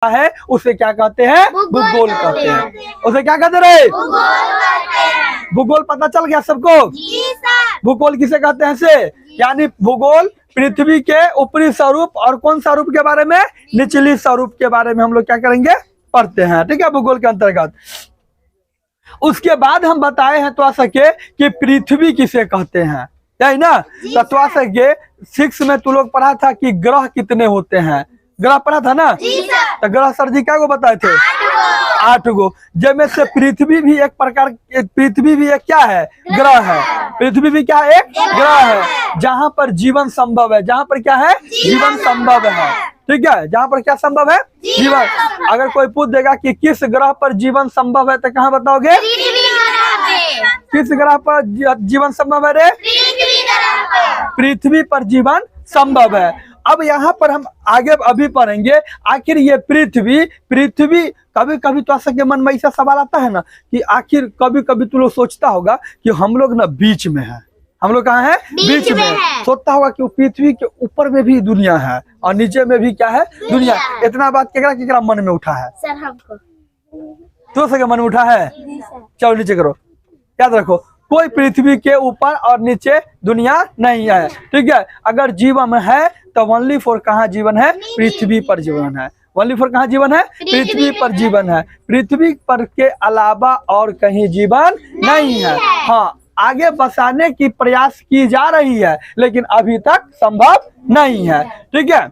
है उसे क्या कहते हैं? भूगोल कहते हैं। उसे क्या कहते रहे? भूगोल पता चल गया सबको? भूगोल किसे कहते हैं से? यानी भूगोल पृथ्वी के ऊपरी स्वरूप और कौन स्वरूप के बारे में? निचली स्वरूप के बारे में हम लोग क्या करेंगे? पढ़ते हैं। ठीक है, भूगोल के अंतर्गत। उसके बाद हम बताए हैं तो सके कि पृथ्वी किसे कहते हैं, यही ना? तो सके 6 में तू लोग पढ़ा था कि ग्रह कितने होते हैं, ग्रह पढ़ा था ना? तो ग्रह सर जी क्या को बताए थे? 8 गो। जिनमें से पृथ्वी भी एक प्रकार, पृथ्वी भी एक क्या है? ग्रह है। पृथ्वी भी क्या? एक ग्रह है, जहां पर जीवन संभव है। जहां पर क्या है? जीवन संभव है। ठीक है, जहां पर क्या संभव है? जीवन। अगर कोई पूछ देगा कि किस ग्रह पर जीवन संभव है तो कहाँ बताओगे? किस ग्रह पर जीवन संभव है रे? पृथ्वी पर जीवन संभव है। अब यहाँ पर हम आगे अभी पढ़ेंगे आखिर ये पृथ्वी कभी कभी तो सबके मन में ऐसा सवाल आता है ना कि आखिर कभी कभी तू लोग सोचता होगा कि हम लोग ना बीच में है। हम लोग कहाँ है? बीच में। सोचता होगा कि पृथ्वी के ऊपर में भी दुनिया है और नीचे में भी क्या है? दुनिया। इतना बात केकरा मन में उठा है? सर हमको। तो सके मन में उठा है? चलो नीचे करो। याद रखो, कोई पृथ्वी के ऊपर और नीचे दुनिया नहीं है। ठीक है, अगर जीवन है तो ओनली फॉर कहाँ जीवन है? पृथ्वी पर जीवन है। ओनली फॉर कहाँ जीवन है? पृथ्वी पर जीवन है। पृथ्वी पर के अलावा और कहीं जीवन नहीं है। हाँ, आगे बसाने की प्रयास की जा रही है लेकिन अभी तक संभव नहीं है। ठीक है,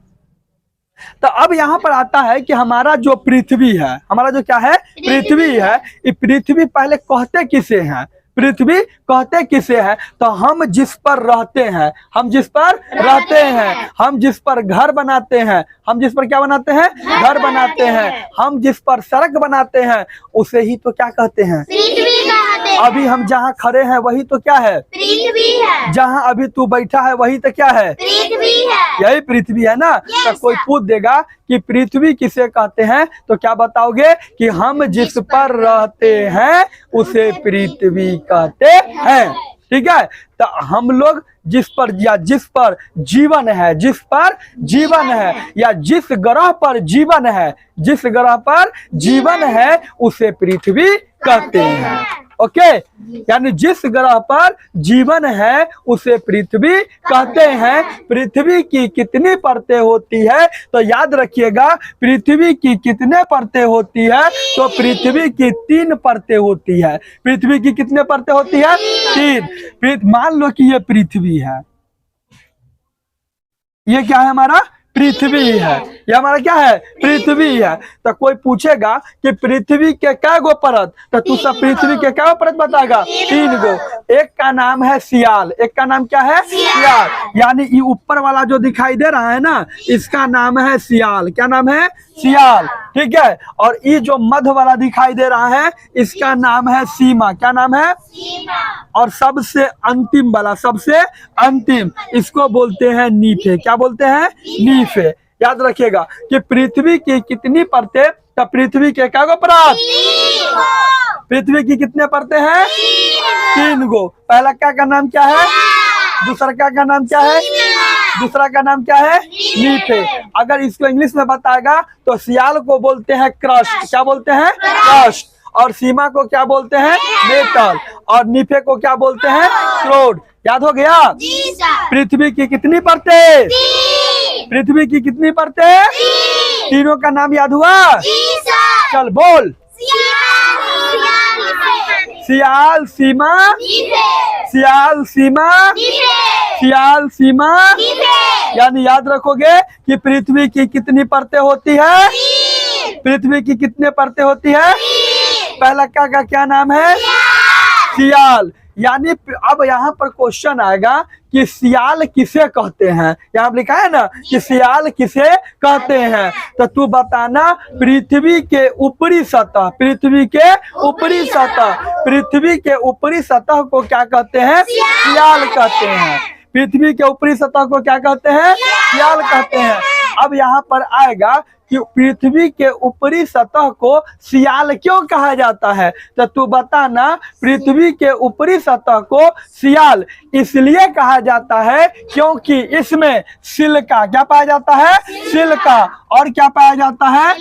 तो अब यहाँ पर आता है कि हमारा जो पृथ्वी है, हमारा जो क्या है? पृथ्वी है। ये पृथ्वी पहले कहते किसे हैं? पृथ्वी कहते किसे हैं? तो हम जिस पर रहते हैं, हम जिस पर रहते हैं, हम जिस पर घर बनाते हैं, हम जिस पर क्या बनाते हैं? घर बनाते हैं, हम जिस पर सड़क बनाते हैं उसे ही तो क्या कहते हैं? अभी हम जहाँ खड़े हैं वही तो क्या है? पृथ्वी है। जहाँ अभी तू बैठा है वही तो क्या है? पृथ्वी है। यही पृथ्वी है ना? तो कोई पूछ देगा कि पृथ्वी किसे कहते हैं तो क्या बताओगे? कि हम जिस पर रहते हैं उसे पृथ्वी कहते हैं। ठीक है, तो हम लोग जिस पर जीवन है, जिस पर जीवन है या जिस ग्रह पर जीवन है, जिस ग्रह पर जीवन है उसे पृथ्वी कहते हैं। ओके, यानी जिस ग्रह पर जीवन है उसे पृथ्वी कहते हैं। पृथ्वी की कितनी परतें होती है तो याद रखिएगा, पृथ्वी की कितने परतें होती है? तो पृथ्वी की 3 परतें होती है। पृथ्वी की कितने परतें होती है? 3। मान लो कि ये पृथ्वी है, ये क्या है? हमारा पृथ्वी है। ये हमारा क्या है? पृथ्वी है। तो कोई पूछेगा कि पृथ्वी के क्या गो परत, तो तू सब पृथ्वी के क्या परत बताएगा? 3 गो। एक का नाम है सियाल। एक का नाम क्या है? सियाल। यानी ये ऊपर वाला जो दिखाई दे रहा है ना, इसका नाम है सियाल। क्या नाम है? सियाल। ठीक है, और ये जो मध्य वाला दिखाई दे रहा है इसका नाम है सीमा। क्या नाम है? सीमा। और सबसे अंतिम वाला, सबसे अंतिम, इसको बोलते हैं नीफे। क्या बोलते हैं? नीफे। याद रखिएगा कि पृथ्वी की कितनी परतें? तो पृथ्वी के क्या गो परत? पृथ्वी की कितने परतें हैं? 3 गो। पहला का नाम क्या है? दूसरा का नाम क्या है? दूसरा का नाम क्या है? नीफे। अगर इसको इंग्लिश में बताएगा तो सियाल को बोलते हैं क्रस्ट। क्या बोलते हैं? क्रस्ट। और सीमा को क्या बोलते हैं? मेटल। और नीफे को क्या बोलते हैं? क्रोड। याद हो गया? पृथ्वी की कितनी परतें? पृथ्वी की कितनी परतें? तीनों का नाम याद हुआ? चल बोल। सियाल, सीमा, सियाल, सीमा, सियाल, सीमा। यानी याद रखोगे कि पृथ्वी की कितनी परतें होती है? पृथ्वी की कितने परतें होती है? पहला का क्या नाम है? सियाल। यानी अब यहाँ पर क्वेश्चन आएगा कि सियाल किसे कहते हैं? यहाँ लिखा है ना कि सियाल किसे कहते हैं, तो तू बताना। पृथ्वी के ऊपरी सतह, पृथ्वी के ऊपरी सतह, पृथ्वी के ऊपरी सतह को क्या कहते हैं? सियाल कहते हैं। पृथ्वी के ऊपरी सतह को क्या कहते हैं? सियाल कहते हैं। अब यहाँ पर आएगा कि पृथ्वी के ऊपरी सतह को सियाल क्यों कहा जाता है, तो तू बताना। पृथ्वी के ऊपरी सतह को सियाल इसलिए कहा जाता है क्योंकि इसमें सिलिका क्या पाया जाता है? सिलिका। और क्या पाया जाता है?